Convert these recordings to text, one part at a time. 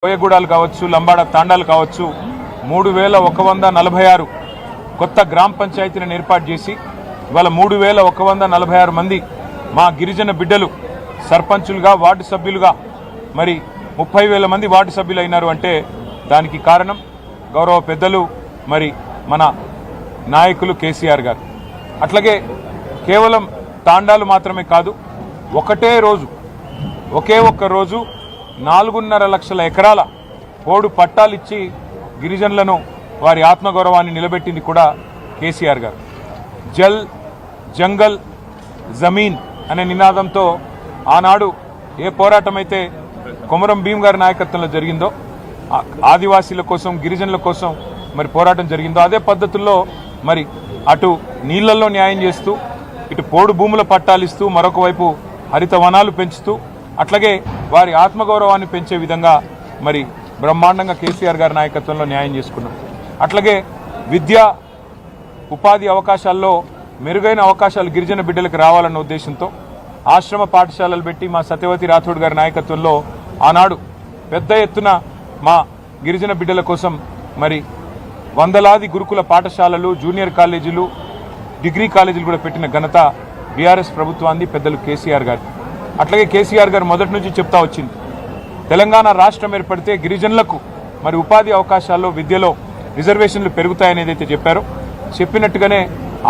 కోయగూడాలు కావచ్చు, లంబాడ తాండాలు కావచ్చు, 3146 కొత్త గ్రామ పంచాయతీలను ఏర్పాటు చేసి ఇవాళ 3146 మంది మా గిరిజన బిడ్డలు సర్పంచులుగా, వార్డు సభ్యులుగా మరి 30,000 మంది వార్డు సభ్యులు అయినారు అంటే దానికి కారణం గౌరవ పెద్దలు మరి మన నాయకులు కేసీఆర్ గారు. అట్లాగే కేవలం తాండాలు మాత్రమే కాదు, ఒకే ఒక్క రోజు 4.5 లక్షల ఎకరాల పోడు పట్టాలిచ్చి గిరిజనులను వారి ఆత్మగౌరవాన్ని నిలబెట్టింది కూడా కేసీఆర్ గారు. జల్ జంగల్ జమీన్ అనే నినాదంతో ఆనాడు ఏ పోరాటం అయితే కొమరం భీం గారి నాయకత్వంలో జరిగిందో, ఆదివాసీల కోసం, గిరిజనుల కోసం మరి పోరాటం జరిగిందో అదే పద్ధతుల్లో మరి అటు నీళ్లలో న్యాయం చేస్తూ, ఇటు పోడు భూముల పట్టాలిస్తూ, మరొక వైపు హరిత వనాలు పెంచుతూ, అట్లాగే వారి ఆత్మగౌరవాన్ని పెంచే విధంగా మరి బ్రహ్మాండంగా కేసీఆర్ గారి నాయకత్వంలో న్యాయం చేసుకున్నాం. అట్లాగే విద్యా ఉపాధి అవకాశాల్లో మెరుగైన అవకాశాలు గిరిజన బిడ్డలకు రావాలన్న ఉద్దేశంతో ఆశ్రమ పాఠశాలలు పెట్టి మా సత్యవతి రాథోడ్ గారి నాయకత్వంలో ఆనాడు పెద్ద ఎత్తున మా గిరిజన బిడ్డల కోసం మరి వందలాది గురుకుల పాఠశాలలు, జూనియర్ కాలేజీలు, డిగ్రీ కాలేజీలు కూడా పెట్టిన ఘనత బీఆర్ఎస్ ప్రభుత్వాన్ని, పెద్దలు కేసీఆర్ గారు. అట్లాగే కేసీఆర్ గారు మొదటి నుంచి చెప్తా వచ్చింది, తెలంగాణ రాష్ట్రం ఏర్పడితే గిరిజనులకు మరి ఉపాధి అవకాశాల్లో, విద్యలో రిజర్వేషన్లు పెరుగుతాయని ఏదైతే చెప్పారో చెప్పినట్టుగానే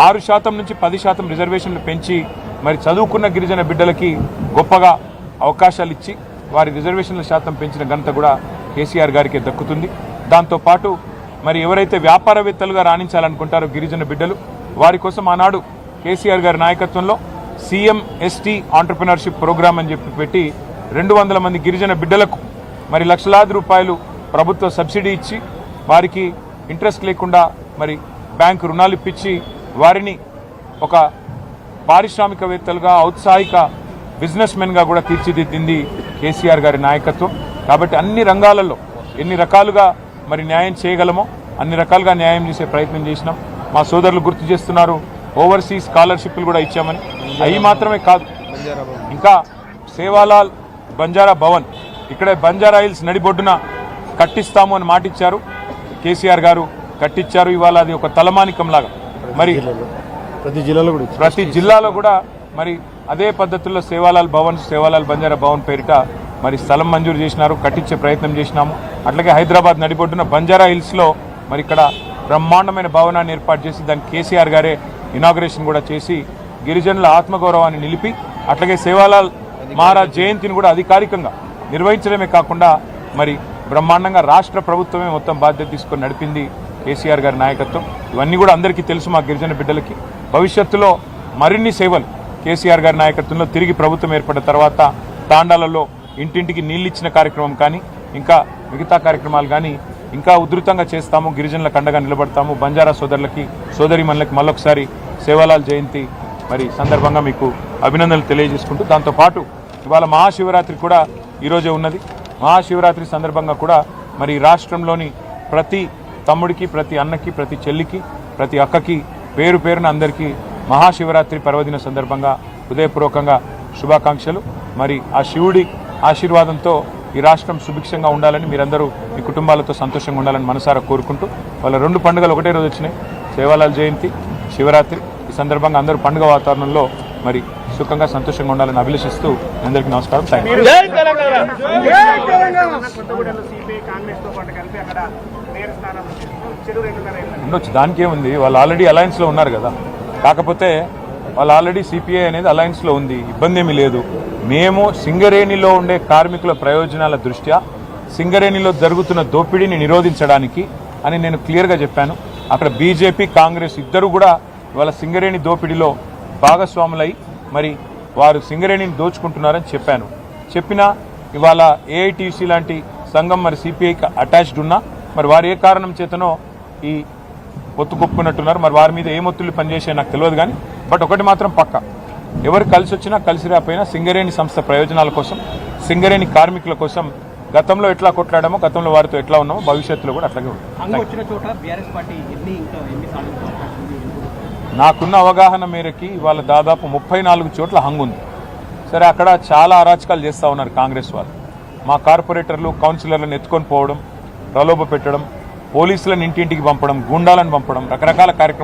6% నుంచి 10% రిజర్వేషన్లు పెంచి మరి చదువుకున్న గిరిజన బిడ్డలకి గొప్పగా అవకాశాలు ఇచ్చి వారి రిజర్వేషన్ల శాతం పెంచిన ఘనత కూడా కేసీఆర్ గారికి దక్కుతుంది. దాంతోపాటు మరి ఎవరైతే వ్యాపారవేత్తలుగా రాణించాలనుకుంటారో గిరిజన బిడ్డలు, వారి కోసం ఆనాడు కేసీఆర్ గారి నాయకత్వంలో సీఎం ఎస్టీ ఆంటర్ప్రినర్షిప్ ప్రోగ్రామ్ అని చెప్పి పెట్టి 200 మంది గిరిజన బిడ్డలకు మరి లక్షలాది రూపాయలు ప్రభుత్వ సబ్సిడీ ఇచ్చి వారికి ఇంట్రెస్ట్ లేకుండా మరి బ్యాంకు రుణాలు ఇప్పించి వారిని ఒక పారిశ్రామికవేత్తలుగా, ఔత్సాహిక బిజినెస్ మెన్గా కూడా తీర్చిదిద్దింది కేసీఆర్ గారి నాయకత్వం. కాబట్టి అన్ని రంగాలలో ఎన్ని రకాలుగా మరి న్యాయం చేయగలమో అన్ని రకాలుగా న్యాయం చేసే ప్రయత్నం చేసినాం. మా సోదరులు గుర్తు చేస్తున్నారు, ఓవర్సీస్ స్కాలర్షిప్లు కూడా ఇచ్చామని. అవి మాత్రమే కాదు, ఇంకా సేవాలాల్ బంజారా భవన్ ఇక్కడే బంజారా హిల్స్ నడిబొడ్డున కట్టిస్తాము అని మాటిచ్చారు కేసీఆర్ గారు, కట్టించారు. ఇవాళ అది ఒక తలమానికంలాగా మరి ప్రతి జిల్లాలో కూడా మరి అదే పద్ధతుల్లో సేవాలాల్ బంజారా భవన్ పేరిట మరి స్థలం మంజూరు చేసినారు, కట్టించే ప్రయత్నం చేసినాము. అట్లాగే హైదరాబాద్ నడిబొడ్డున బంజారా హిల్స్లో మరి ఇక్కడ బ్రహ్మాండమైన భవనాన్ని ఏర్పాటు చేసి దానికి కేసీఆర్ గారే ఇనాగ్రేషన్ కూడా చేసి గిరిజనుల ఆత్మగౌరవాన్ని నిలిపి, అట్లాగే సేవాలాల్ మహారాజ్ జయంతిని కూడా అధికారికంగా నిర్వహించడమే కాకుండా మరి బ్రహ్మాండంగా రాష్ట్ర ప్రభుత్వమే మొత్తం బాధ్యత తీసుకొని నడిపింది కేసీఆర్ గారి నాయకత్వం. ఇవన్నీ కూడా అందరికీ తెలుసు మా గిరిజన బిడ్డలకి. భవిష్యత్తులో మరిన్ని సేవలు కేసీఆర్ గారి నాయకత్వంలో తిరిగి ప్రభుత్వం ఏర్పడిన తర్వాత తాండాలలో ఇంటింటికి నీళ్ళిచ్చిన కార్యక్రమం కానీ, ఇంకా మిగతా కార్యక్రమాలు కానీ ఇంకా ఉధృతంగా చేస్తాము. గిరిజనులకు అండగా నిలబడతాము. బంజారా సోదరులకి, సోదరిమణులకి మళ్ళొకసారి సేవాలాల్ జయంతి మరి సందర్భంగా మీకు అభినందనలు తెలియజేసుకుంటూ, దాంతోపాటు ఇవాళ మహాశివరాత్రి కూడా ఈరోజే ఉన్నది. మహాశివరాత్రి సందర్భంగా కూడా మరి రాష్ట్రంలోని ప్రతి తమ్ముడికి, ప్రతి అన్నకి, ప్రతి చెల్లికి, ప్రతి అక్కకి పేరు పేరున అందరికీ మహాశివరాత్రి పర్వదిన సందర్భంగా హృదయపూర్వకంగా శుభాకాంక్షలు. మరి ఆ శివుడి ఆశీర్వాదంతో ఈ రాష్ట్రం సుభిక్షంగా ఉండాలని, మీరందరూ మీ కుటుంబాలతో సంతోషంగా ఉండాలని మనసారా కోరుకుంటూ, వాళ్ళ 2 పండుగలు ఒకటే రోజు వచ్చినాయి, సేవాలాల్ జయంతి, శివరాత్రి. ఈ సందర్భంగా అందరూ పండుగ వాతావరణంలో మరి సుఖంగా సంతోషంగా ఉండాలని అభిలషిస్తూ అందరికీ నమస్కారం. ఉండొచ్చు, దానికేముంది, వాళ్ళు ఆల్రెడీ అలయన్స్లో ఉన్నారు కదా. కాకపోతే వాళ్ళు ఆల్రెడీ సిపిఐ అనేది అలయన్స్లో ఉంది, ఇబ్బంది ఏమీ లేదు. మేము సింగరేణిలో ఉండే కార్మికుల ప్రయోజనాల దృష్ట్యా సింగరేణిలో జరుగుతున్న దోపిడీని నిరోధించడానికి అని నేను క్లియర్గా చెప్పాను. అక్కడ బీజేపీ, కాంగ్రెస్ ఇద్దరు కూడా ఇవాళ సింగరేణి దోపిడీలో భాగస్వాములై మరి వారు సింగరేణిని దోచుకుంటున్నారని చెప్పినా ఇవాళ ఏఐటీసీ లాంటి సంఘం మరి సిపిఐకి అటాచ్డ్ ఉన్నా మరి వారు ఏ కారణం చేతనో ఈ ఒత్తుకొప్పుకున్నట్టున్నారు. మరి వారి మీద ఏ మొత్తులు పనిచేసే నాకు తెలియదు కానీ, బట్ ఒకటి మాత్రం పక్క, ఎవరు కలిసి వచ్చినా కలిసి రాపోయినా సింగరేణి సంస్థ ప్రయోజనాల కోసం, సింగరేణి కార్మికుల కోసం గతంలో ఎట్లా కొట్లాడామో, గతంలో వారితో ఎట్లా ఉన్నామో భవిష్యత్తులో కూడా అట్లాగే ఉంటుంది. నాకున్న అవగాహన మేరకి ఇవాళ దాదాపు 34 చోట్ల హంగు ఉంది. సరే, అక్కడ చాలా అరాచకాలు చేస్తూ ఉన్నారు కాంగ్రెస్ వాళ్ళు. మా కార్పొరేటర్లు కౌన్సిలర్లను ఎత్తుకొని పోవడం, ప్రలోభ పెట్టడం, పోలీసులను ఇంటింటికి పంపడం, గూండాలను పంపడం, రకరకాల కార్యక్రమాలు